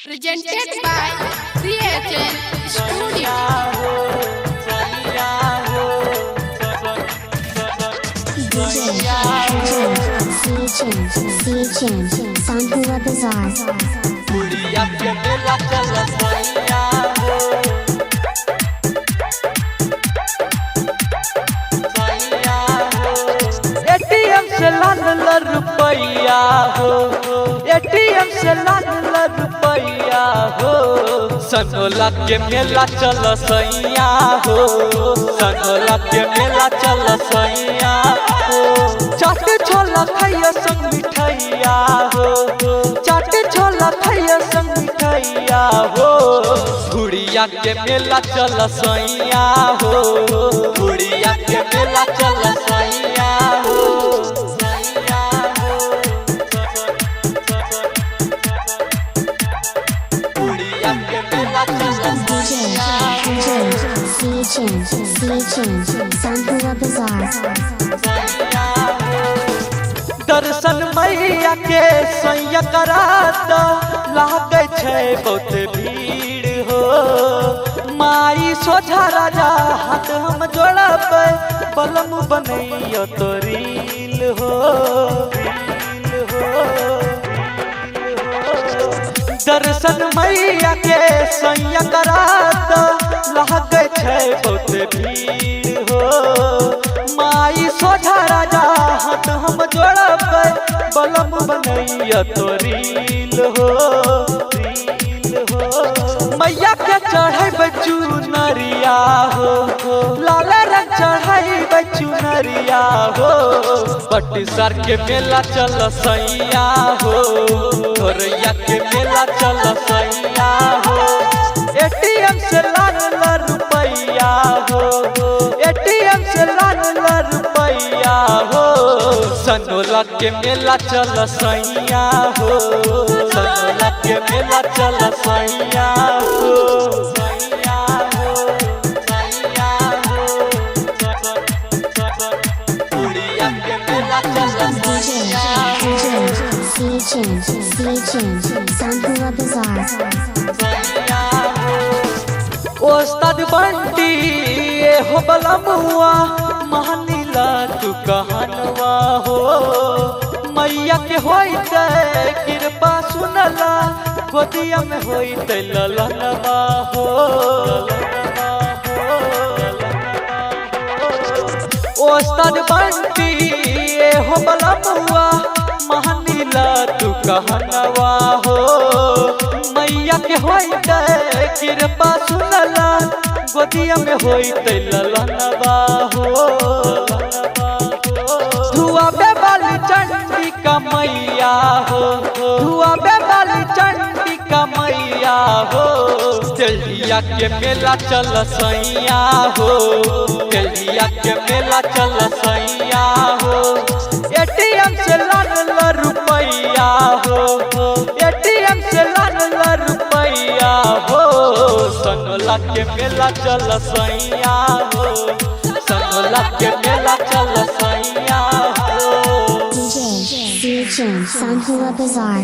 Presented by CHN Studio. CHN Sanhua Bazaar. बुढ़िया के मेला चल सैया हो सैया हो एटीएम से लान रुपैया हो एटीएम से लान रुपैया हो सनोला के मेला चल सैया हो सनोला के मेला चल सैया हो चाट छोला खाइया संग मिठाइया हो चाट छोला खाइया संग मिठाइया हो बुढ़िया के मेला चल सैया हो बुढ़िया के मेला चल सैया हो सैया हो बुढ़िया के मेला चल सैया CHN Sanhua Bazaar. दर्शन मैया के सैया करात लागे छै बहुत भीड़ हो माई सोझा राजा हाथ हम जोड़ब बलम बनैया तो रील हो दर्शन मैया के सैया करात लागे छै बहुत भीड़ हो माई सोझा राजा हाथ हम जोड़ब बलम बनैया तो रील हो मैया के चढ़ब चुनरिया हो लाल रंग चढ़ब चुनरिया हो पटसर के मेला चल सैया हो थोरैया के मेला चल सैया हो एटीएम से लान रुपैया हो एटीएम से लान रुपैया हो सनोला के मेला चल सैया हो सनोला के मेला चल सैया हो सैया हो सैया हो बुढ़िया के मेला चल सैया हो CHN Sanhua Bazaar. Ostad Bunty हो बलमुआ महनीला तू कहनवा हो मैया के होइते कृपा सुनला गोदिया में होइते ललनवा हो ओस्ताद बंटी हो बलमुआ महनीला तू कहनवा हो मैया के होइते कृपा सुनला गोदिया में होइते ललनवा हो धुआ बेबाली चंडी का मैया हो धुआ बेबाली चंडी का मैया हो तेलिया के मेला चल सैया हो तेलिया के मेला चल सैया हो एटीएम से लान रुपैया हो एटीएम से लान रुपैया हो सनोला के मेला चल सैया हो सनोला के मेला चल सैया हो CHN Sanhua Bazaar.